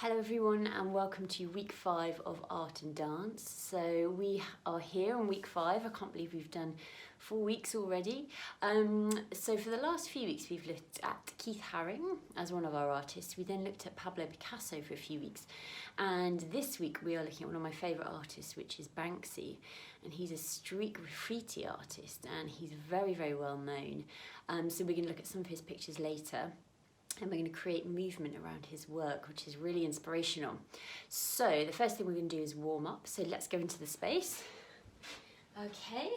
Hello everyone and welcome to week 5 of art and dance. So we are here on week 5. I can't believe we've done 4 weeks already. So for the last few weeks we've looked at Keith Haring as one of our artists. We then looked at Pablo Picasso for a few weeks. And this week we are looking at one of my favourite artists, which is Banksy. And he's a street graffiti artist and he's very, very well known. So we're going to look at some of his pictures later. And we're going to create movement around his work, which is really inspirational. So the first thing we're going to do is warm up. So let's go into the space. Okay,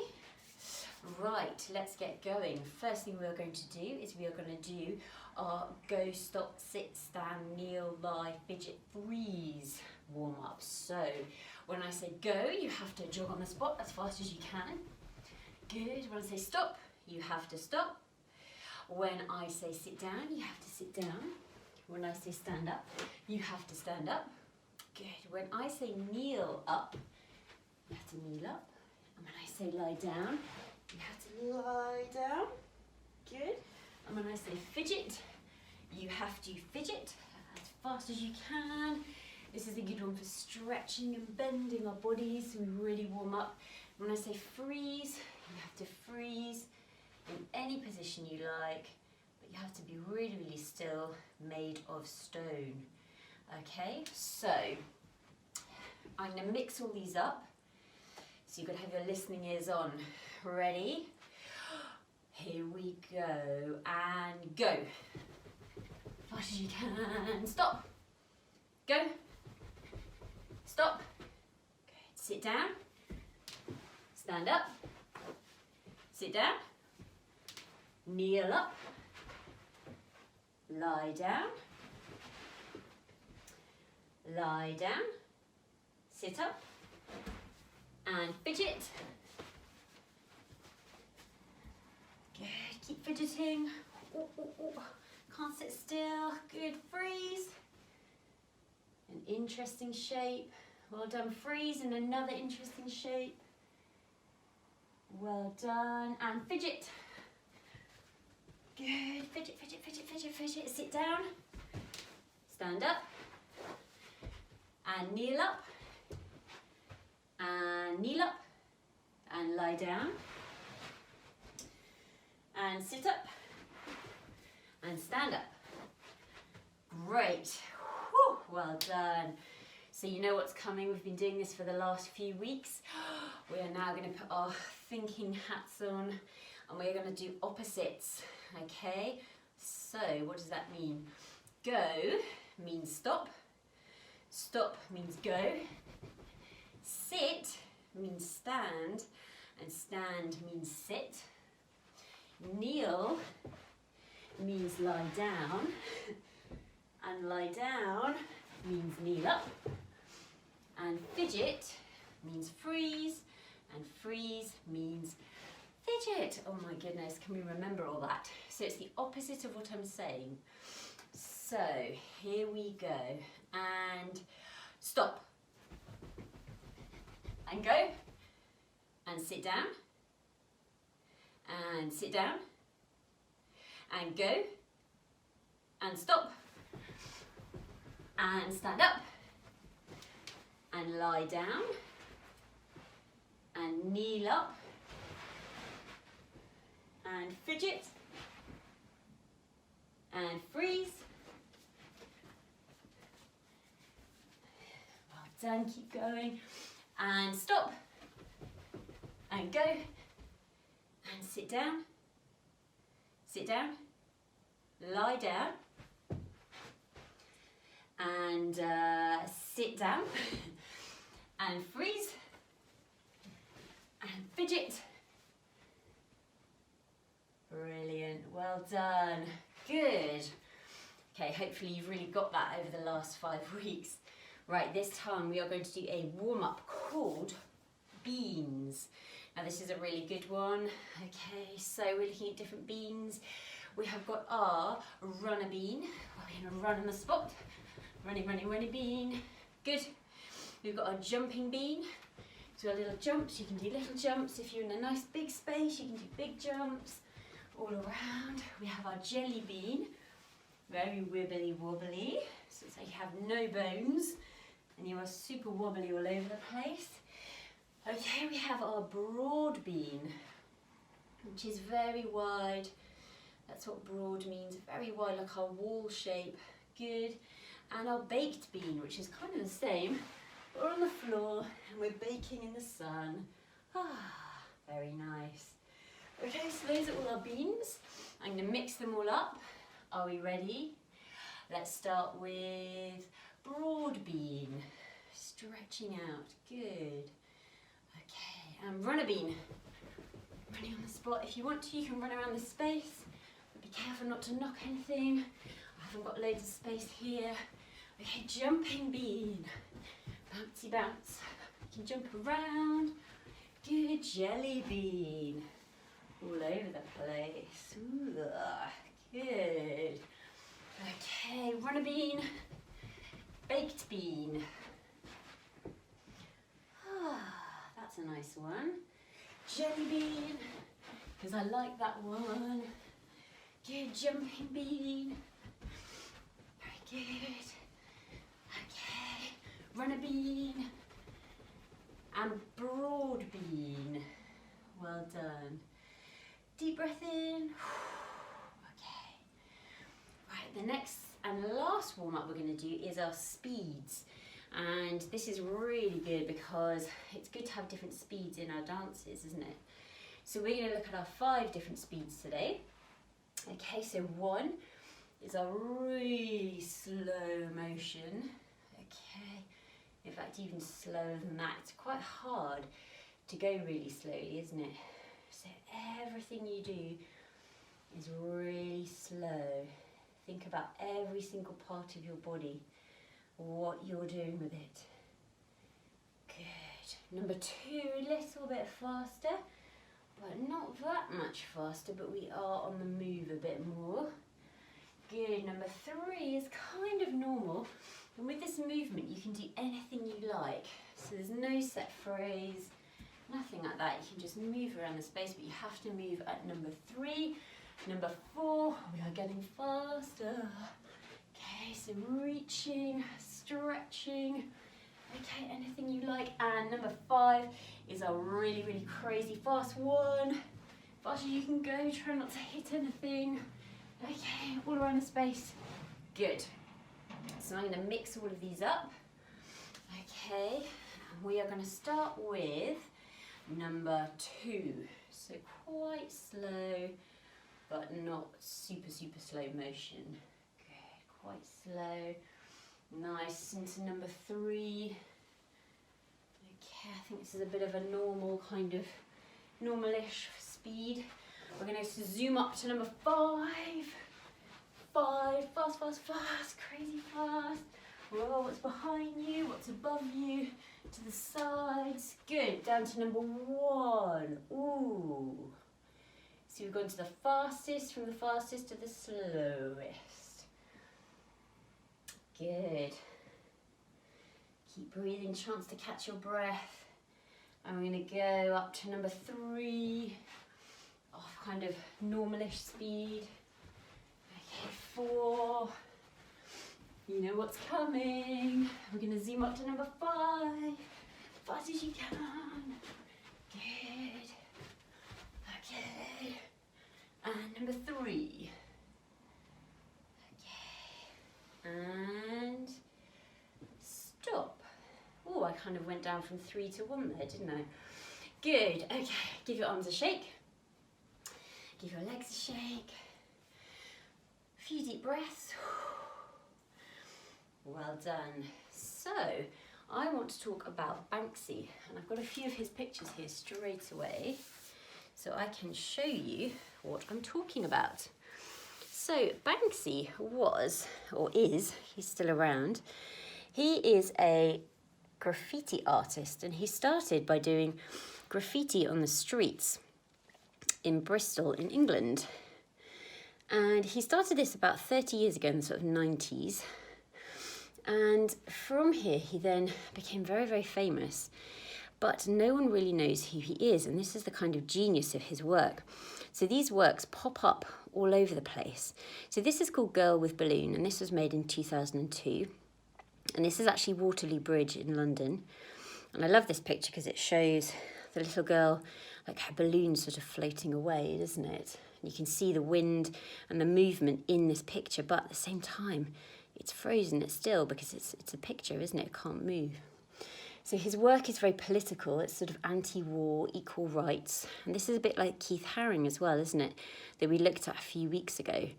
right, let's get going. First thing we're going to do is we are going to do our go, stop, sit, stand, kneel, lie, fidget, freeze warm up. So when I say go, you have to jog on the spot as fast as you can. Good. When I say stop, you have to stop. When I say sit down, you have to sit down. When I say stand up, you have to stand up. Good. When I say kneel up, you have to kneel up. And when I say lie down, you have to lie down. Good. And when I say fidget, you have to fidget as fast as you can. This is a good one for stretching and bending our bodies so we really warm up. When I say freeze, you have to freeze in any position you like, but you have to be really, really still, made of stone. Okay, so I'm going to mix all these up. So you've got to have your listening ears on. Ready? Here we go, and go. Fast as you can. Stop. Go. Stop. Good. Sit down. Stand up. Sit down. Kneel up, lie down, sit up, and fidget. Good, keep fidgeting. Ooh, ooh, ooh. Can't sit still. Good, freeze. An interesting shape. Well done, freeze in another interesting shape. Well done, and fidget. Good, fidget, fidget, fidget, fidget, fidget. Sit down, stand up, and kneel up, and lie down, and sit up, and stand up. Great, whew, well done. So you know what's coming. We've been doing this for the last few weeks. We are now going to put our thinking hats on, and we're going to do opposites. Okay, so what does that mean? Go means stop, stop means go, sit means stand, and stand means sit, kneel means lie down, and lie down means kneel up, and fidget means freeze, and freeze means fidget. Oh my goodness, can we remember all that? So it's the opposite of what I'm saying. So here we go, and stop, and go, and sit down, and sit down, and go, and stop, and stand up, and lie down, and kneel up, and fidget, and freeze. Well done, keep going, and stop, and go, and sit down, lie down, and sit down, and freeze, and fidget. Brilliant, well done, good. Okay, hopefully you've really got that over the last 5 weeks. Right, this time we are going to do a warm-up called beans. Now this is a really good one. Okay, so we're looking at different beans. We have got our runner bean. We're going to run on the spot. Running, running, running bean. Good. We've got our jumping bean. So our little jumps, you can do little jumps. If you're in a nice big space, you can do big jumps. All around. We have our jelly bean. very wibbly wobbly. So it's like you have no bones and you are super wobbly all over the place. Okay, we have our broad bean, which is very wide. That's what broad means, very wide, like our wall shape. Good. And our baked bean, which is kind of the same. We're on the floor and we're baking in the sun. Ah, very nice. Okay, so those are all our beans. I'm going to mix them all up. Are we ready? Let's start with broad bean. Stretching out. Good. Okay, and runner bean. Running on the spot. If you want to, you can run around this space. But be careful not to knock anything. I haven't got loads of space here. Okay, jumping bean. Bouncy bounce. You can jump around. Good. Jelly bean. All over the place. Ooh, good. Okay, runner bean. Baked bean. Ah, that's a nice one. Jelly bean, because I like that one. Good. Jumping bean. Very good. Okay, runner bean and broad bean. Well done. Deep breath in. Okay. Right, the next and last warm up we're going to do is our speeds. And this is really good because it's good to have different speeds in our dances, isn't it? So we're going to look at our 5 different speeds today. Okay, so 1 is a really slow motion. Okay, in fact even slower than that. It's quite hard to go really slowly, isn't it? So everything you do is really slow. Think about every single part of your body, what you're doing with it. Good. Number 2, a little bit faster, but not that much faster, but we are on the move a bit more. Good. Number 3 is kind of normal, and with this movement you can do anything you like. So there's no set phrase, nothing like that. You can just move around the space, but you have to move at number 3. Number 4, we are getting faster. Okay, so reaching, stretching. Okay, anything you like. And number 5 is a really, really crazy fast one. Fast as you can go, try not to hit anything. Okay, all around the space. Good. So I'm going to mix all of these up. Okay, and we are going to start with number 2. So quite slow, but not super, super slow motion. Good, quite slow. Nice, into number 3. Okay, I think this is a bit of a normal kind of, normal-ish speed. We're going to zoom up to number 5. 5, fast, fast, fast, crazy fast. Whoa, what's behind you, what's above you, to the sides. Good, down to number 1. Ooh. So we've gone to the fastest, from the fastest to the slowest. Good. Keep breathing, chance to catch your breath. And we're going to go up to number 3, off kind of normalish speed. Okay, 4. You know what's coming. We're going to zoom up to number 5, fast as you can. Good. Okay. And number 3. Okay. And stop. Oh, I kind of went down from 3 to 1 there, didn't I? Good. Okay. Give your arms a shake. Give your legs a shake. A few deep breaths. Well done. So, I want to talk about Banksy, and I've got a few of his pictures here straight away, so I can show you what I'm talking about. So, Banksy was, or is, he's still around, he is a graffiti artist, and he started by doing graffiti on the streets in Bristol in England. And he started this about 30 years ago in the sort of 90s. And from here, he then became very, very famous, but no one really knows who he is. And this is the kind of genius of his work. So these works pop up all over the place. So this is called Girl with Balloon, and this was made in 2002. And this is actually Waterloo Bridge in London. And I love this picture because it shows the little girl, like her balloon sort of floating away, doesn't it? And you can see the wind and the movement in this picture, but at the same time, it's frozen, it's still, because it's a picture, isn't it? It can't move. So his work is very political. It's sort of anti-war, equal rights. And this is a bit like Keith Haring as well, isn't it? That we looked at a few weeks ago.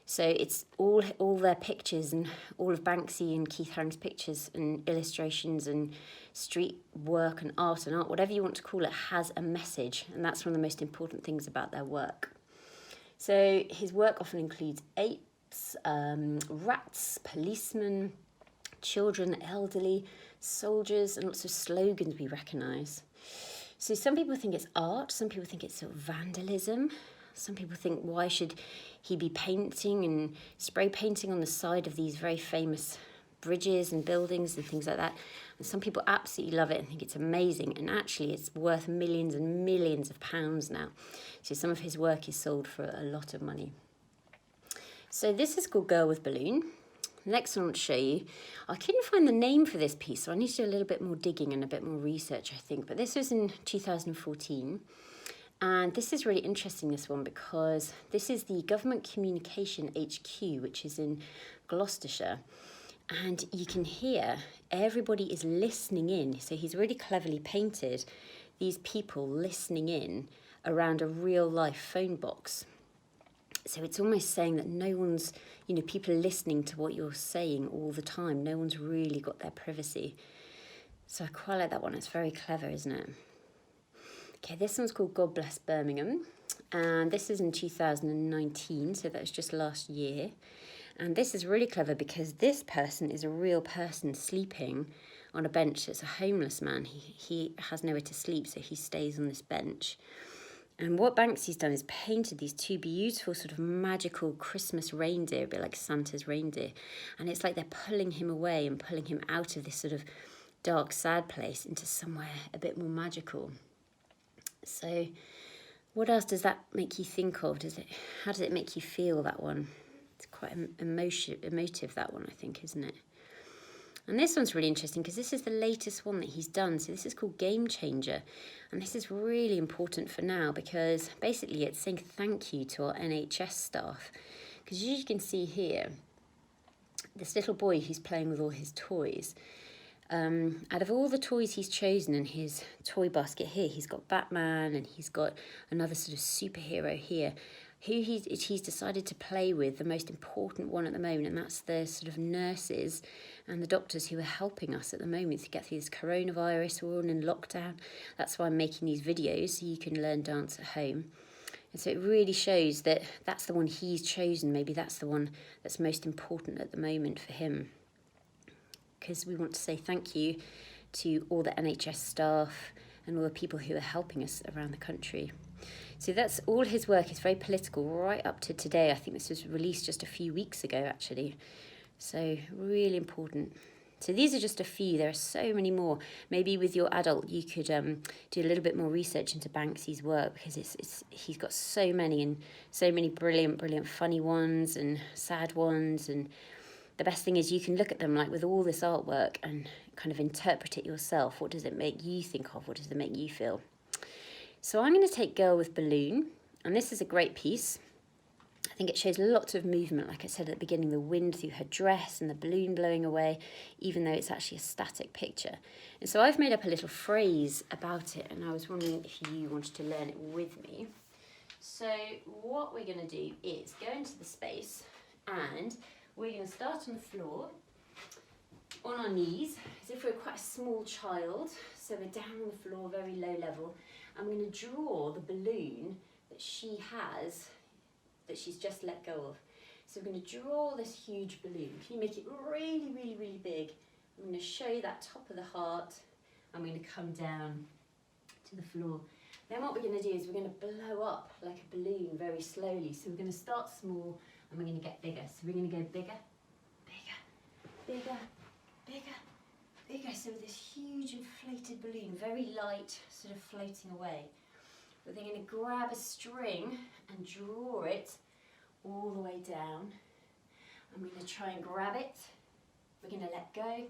So it's all their pictures, and all of Banksy and Keith Haring's pictures and illustrations and street work and art, whatever you want to call it, has a message. And that's one of the most important things about their work. So his work often includes apes, rats, policemen, children, elderly, soldiers, and lots of slogans we recognise. So some people think it's art, some people think it's sort of vandalism. Some people think, why should he be painting and spray painting on the side of these very famous bridges and buildings and things like that? And some people absolutely love it and think it's amazing. And actually, it's worth millions and millions of pounds now. So some of his work is sold for a lot of money. So this is called Girl with Balloon. The next one I want to show you. I couldn't find the name for this piece, so I need to do a little bit more digging and a bit more research, I think. But this was in 2014. And this is really interesting, this one, because this is the Government Communication HQ, which is in Gloucestershire. And you can hear everybody is listening in. So he's really cleverly painted these people listening in around a real life phone box. So it's almost saying that no one's, people are listening to what you're saying all the time. No one's really got their privacy. So I quite like that one. It's very clever, isn't it? Okay, this one's called God Bless Birmingham, and this is in 2019, so that was just last year. And this is really clever because this person is a real person sleeping on a bench. It's a homeless man. He has nowhere to sleep, so he stays on this bench. And what Banksy's done is painted these two beautiful sort of magical Christmas reindeer, a bit like Santa's reindeer. And it's like they're pulling him away and pulling him out of this sort of dark, sad place into somewhere a bit more magical. So what else does that make you think of? How does it make you feel, that one? It's quite emotive, that one, I think, isn't it? And this one's really interesting because this is the latest one that he's done. So this is called Game Changer. And this is really important for now because basically it's saying thank you to our NHS staff. Because as you can see here, this little boy who's playing with all his toys, out of all the toys he's chosen in his toy basket here, he's got Batman and he's got another sort of superhero here. Who he's decided to play with, the most important one at the moment, and that's the sort of nurses and the doctors who are helping us at the moment to get through this coronavirus. We're all in lockdown. That's why I'm making these videos, so you can learn dance at home. And so it really shows that that's the one he's chosen. Maybe that's the one that's most important at the moment for him. Because we want to say thank you to all the NHS staff and all the people who are helping us around the country. So that's all his work. Is very political right up to today. I think this was released just a few weeks ago, actually. So really important. So these are just a few. There are so many more. Maybe with your adult, you could do a little bit more research into Banksy's work because he's got so many and so many brilliant, funny ones and sad ones. And the best thing is you can look at them like with all this artwork and kind of interpret it yourself. What does it make you think of? What does it make you feel? So I'm going to take Girl with Balloon, and this is a great piece. I think it shows lots of movement, like I said at the beginning, the wind through her dress and the balloon blowing away, even though it's actually a static picture. And so I've made up a little phrase about it, and I was wondering if you wanted to learn it with me. So what we're going to do is go into the space, and we're going to start on the floor, on our knees, as if we're quite a small child. So we're down on the floor, very low level. I'm going to draw the balloon that she has, that she's just let go of. So we're going to draw this huge balloon. Can you make it really, really, really big? I'm going to show you that top of the heart. I'm going to come down to the floor. Then what we're going to do is we're going to blow up like a balloon very slowly. So we're going to start small and we're going to get bigger. So we're going to go bigger, bigger, bigger, bigger, bigger. So with this huge inflated balloon, very light, sort of floating away. We're then going to grab a string and draw it all the way down. I'm going to try and grab it. We're going to let go.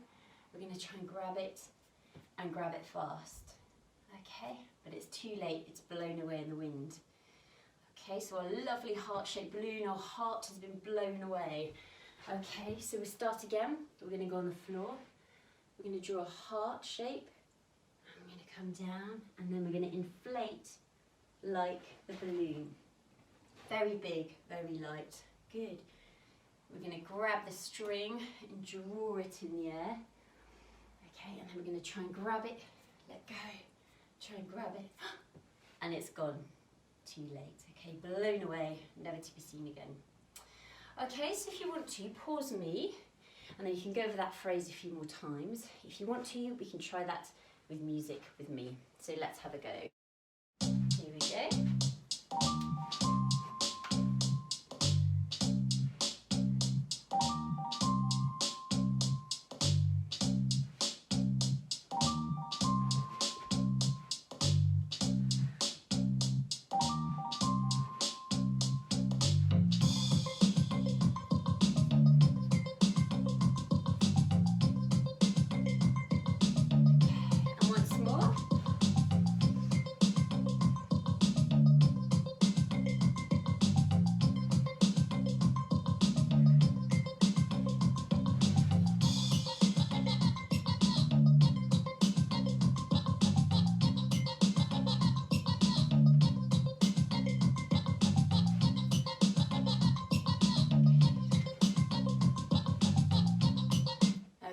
We're going to try and grab it fast. Okay, but it's too late. It's blown away in the wind. Okay, so our lovely heart-shaped balloon, our heart has been blown away. Okay, so we start again. We're going to go on the floor. We're going to draw a heart shape. I'm going to come down, and then we're going to inflate like the balloon. Very big, very light. Good. We're going to grab the string and draw it in the air. Okay, and then we're going to try and grab it, let go, try and grab it, and it's gone. Too late. Okay, blown away, never to be seen again. Okay, so if you want to, pause me, and then you can go over that phrase a few more times. If you want to, we can try that with music with me. So let's have a go. Here we go.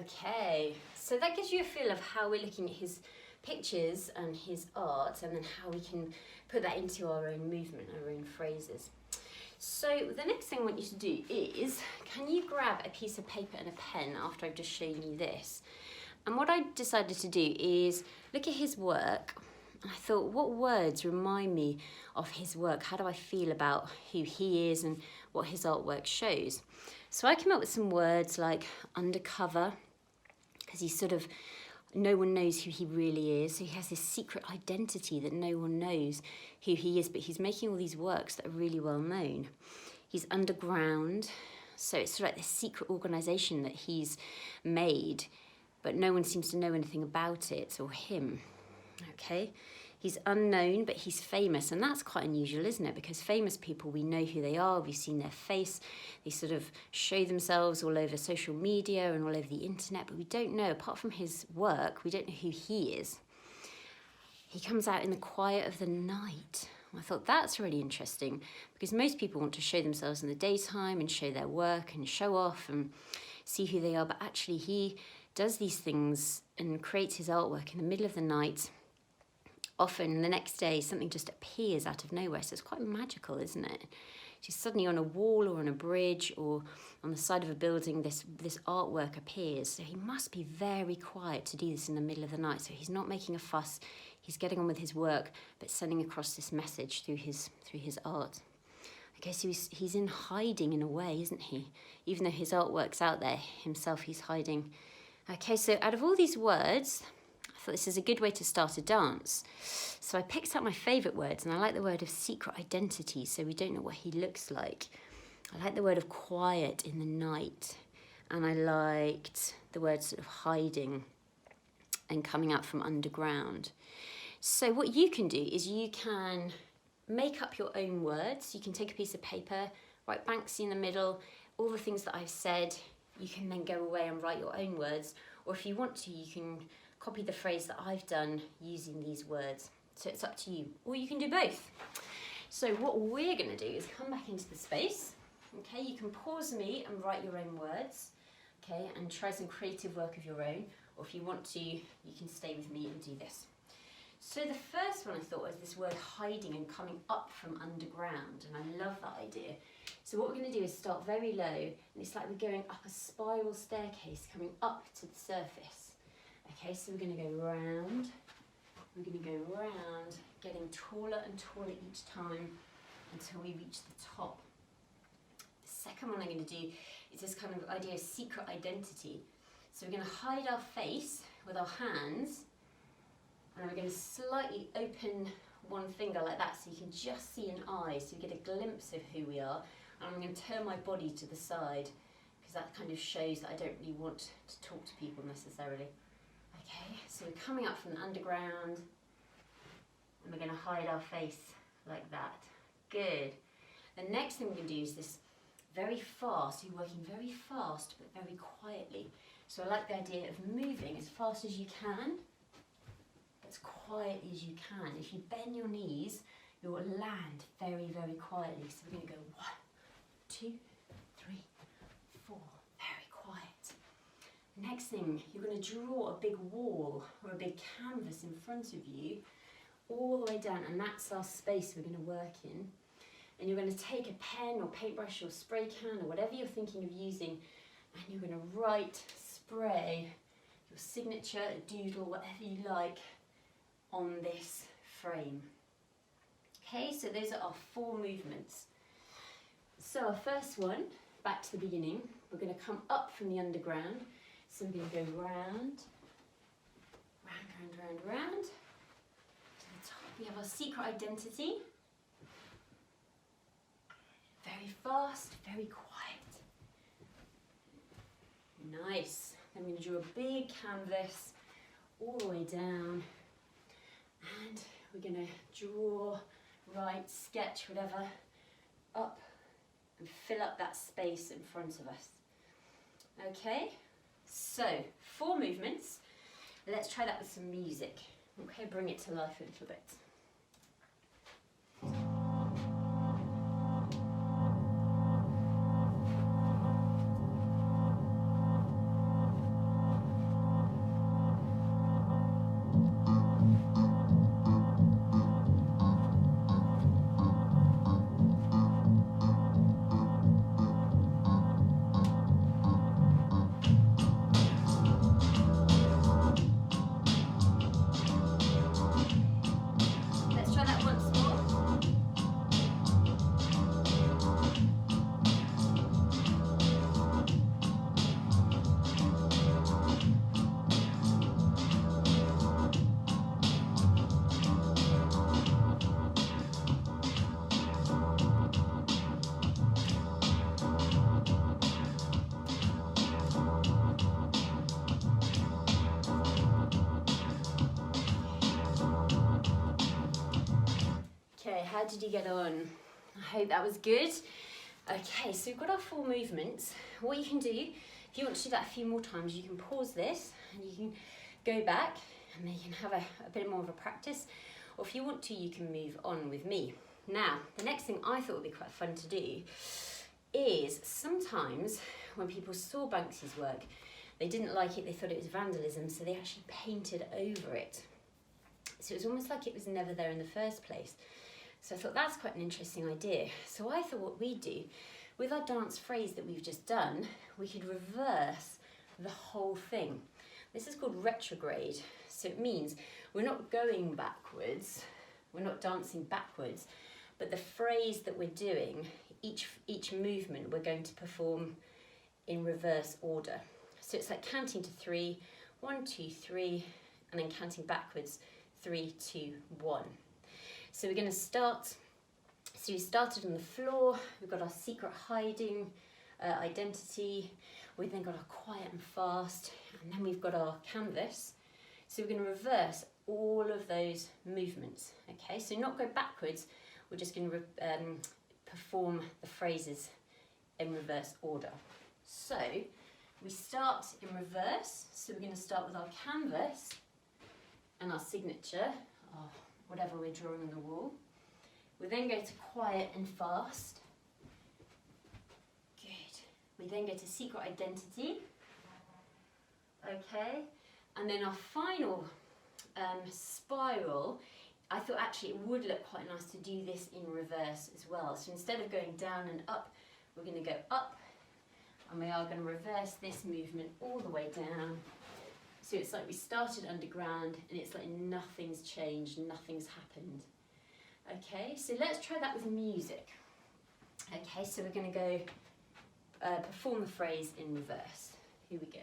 Okay, so that gives you a feel of how we're looking at his pictures and his art, and then how we can put that into our own movement, our own phrases. So the next thing I want you to do is, can you grab a piece of paper and a pen after I've just shown you this? And what I decided to do is look at his work, and I thought, what words remind me of his work? How do I feel about who he is and what his artwork shows? So I came up with some words like undercover, because he's sort of, no one knows who he really is. So he has this secret identity that no one knows who he is, but he's making all these works that are really well known. He's underground, so it's sort of like this secret organisation that he's made, but no one seems to know anything about it or him. Okay, he's unknown, but he's famous, and that's quite unusual, isn't it? Because famous people, we know who they are, we've seen their face, they sort of show themselves all over social media and all over the internet, but we don't know, apart from his work, we don't know who he is. He comes out in the quiet of the night. I thought that's really interesting, because most people want to show themselves in the daytime and show their work and show off and see who they are, but actually he does these things and creates his artwork in the middle of the night. Often the next day something just appears out of nowhere, so it's quite magical, isn't it? Just suddenly on a wall or on a bridge or on the side of a building, this artwork appears. So he must be very quiet to do this in the middle of the night. So he's not making a fuss, he's getting on with his work, but sending across this message through his art. Okay, so he's in hiding in a way, isn't he? Even though his artwork's out there, himself he's hiding. Okay, so out of all these words, I thought this is a good way to start a dance. So I picked out my favourite words, and I like the word of secret identity, so we don't know what he looks like. I like the word of quiet in the night, and I liked the word sort of hiding and coming out from underground. So what you can do is you can make up your own words. You can take a piece of paper, write Banksy in the middle, all the things that I've said. You can then go away and write your own words, or if you want to, you can copy the phrase that I've done using these words. So it's up to you, or you can do both. So what we're going to do is come back into the space. Okay, you can pause me and write your own words, okay, and try some creative work of your own, or if you want to, you can stay with me and do this. So the first one I thought was this word hiding and coming up from underground, and I love that idea. So what we're going to do is start very low, and it's like we're going up a spiral staircase coming up to the surface. Okay, so we're going to go round, we're going to go round, getting taller and taller each time until we reach the top. The second one I'm going to do is this kind of idea of secret identity. So we're going to hide our face with our hands, and we're going to slightly open one finger like that so you can just see an eye, so you get a glimpse of who we are. and I'm going to turn my body to the side because that kind of shows that I don't really want to talk to people necessarily. Okay, so we're coming up from the underground and we're going to hide our face like that. Good. The next thing we're going to do is this very fast. You're working very fast but very quietly. So I like the idea of moving as fast as you can, as quietly as you can. If you bend your knees, you'll land very, very quietly. So we're going to go 1, 2, 3, 4, very quiet. Next thing, you're going to draw a big wall or a big canvas in front of you all the way down, and that's our space we're going to work in. And you're going to take a pen or paintbrush or spray can or whatever you're thinking of using, and you're going to write, spray your signature, a doodle, whatever you like, on this frame. Okay, so those are our 4 movements. So our first one, back to the beginning, we're going to come up from the underground. So we're going to go round, round, round, round, round. To the top we have our secret identity. Very fast, very quiet. Nice. Then we're going to draw a big canvas all the way down. And we're going to draw, write, sketch, whatever, up and fill up that space in front of us. Okay, so 4 movements. Let's try that with some music. Okay, bring it to life a little bit. How did you get on? I hope that was good. Okay, so we've got our 4 movements. What you can do, if you want to do that a few more times, you can pause this and you can go back and then you can have a bit more of a practice. Or if you want to, you can move on with me. Now, the next thing I thought would be quite fun to do is sometimes when people saw Banksy's work, they didn't like it, they thought it was vandalism, so they actually painted over it. So it was almost like it was never there in the first place. So I thought that's quite an interesting idea. So I thought what we do, with our dance phrase that we've just done, we could reverse the whole thing. This is called retrograde. So it means we're not going backwards, we're not dancing backwards, but the phrase that we're doing, each movement we're going to perform in reverse order. So it's like counting to 3, 1, 2, 3, and then counting backwards, 3, 2, 1. So we're going to start, so we started on the floor, we've got our secret hiding identity, we've then got our quiet and fast, and then we've got our canvas. So we're going to reverse all of those movements, okay? So not go backwards, we're just going to perform the phrases in reverse order. So we start in reverse, so we're going to start with our canvas and our signature, whatever we're drawing on the wall. We then go to quiet and fast. Good. We then go to secret identity. Okay. And then our final spiral, I thought actually it would look quite nice to do this in reverse as well. So instead of going down and up, we're going to go up, and we are going to reverse this movement all the way down. So it's like we started underground and it's like nothing's changed, nothing's happened. Okay, so let's try that with music. Okay, so we're going to go perform the phrase in reverse. Here we go.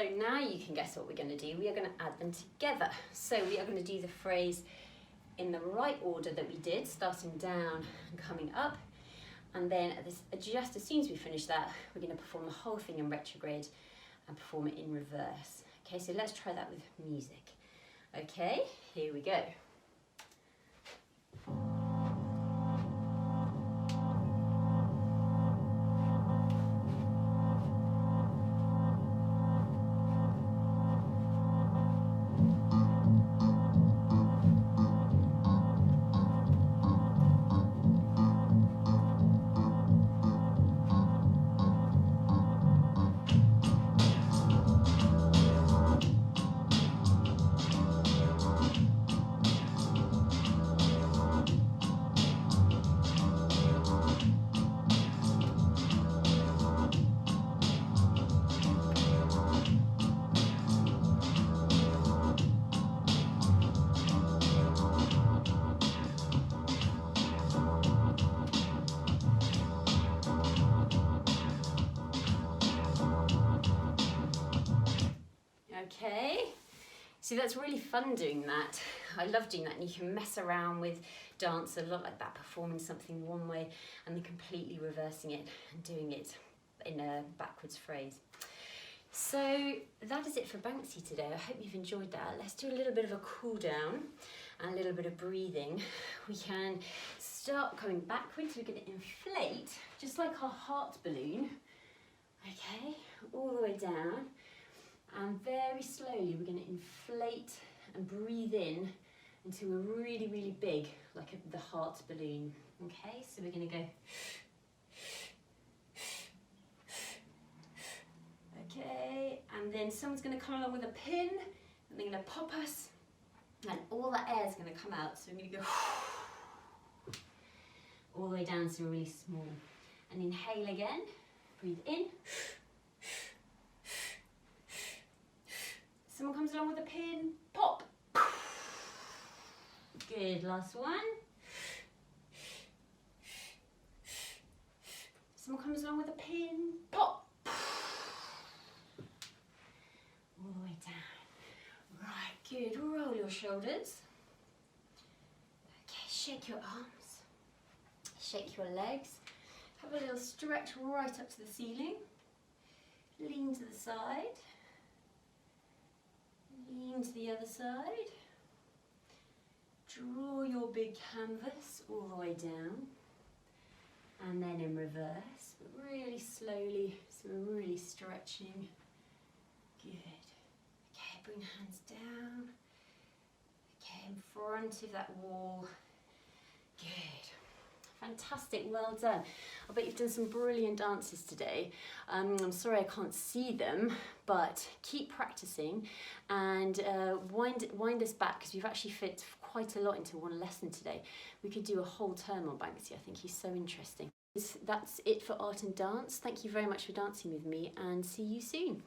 So now you can guess what we're going to do. We are going to add them together. So we are going to do the phrase in the right order that we did, starting down and coming up. And then just as soon as we finish that, we're going to perform the whole thing in retrograde and perform it in reverse. Okay, so let's try that with music. Okay, here we go. Okay, so that's really fun doing that. I love doing that, and you can mess around with dance a lot like that, performing something one way and then completely reversing it and doing it in a backwards phrase. So that is it for Banksy today. I hope you've enjoyed that. Let's do a little bit of a cool down and a little bit of breathing. We can start coming backwards. We're going to inflate, just like our heart balloon, okay, all the way down. And very slowly we're going to inflate and breathe in until we're really, really big, like the heart balloon. Okay, so we're going to go. Okay, and then someone's going to come along with a pin and they're going to pop us, and all that air is going to come out. So we're going to go all the way down so we're really small. And inhale again, breathe in. Someone comes along with a pin, pop. Good, last one. Someone comes along with a pin, pop. All the way down. Right, good, roll your shoulders. Okay, shake your arms, shake your legs. Have a little stretch right up to the ceiling. Lean to the side. Lean to the other side. Draw your big canvas all the way down. And then in reverse, but really slowly, so we're really stretching. Good. Okay, bring hands down. Okay, in front of that wall. Good. Fantastic, well done. I bet you've done some brilliant dances today. I'm sorry I can't see them, but keep practicing and wind us back, because we've actually fit quite a lot into one lesson today. We could do a whole term on Banksy. I think he's so interesting. That's it for Art and Dance. Thank you very much for dancing with me, and see you soon.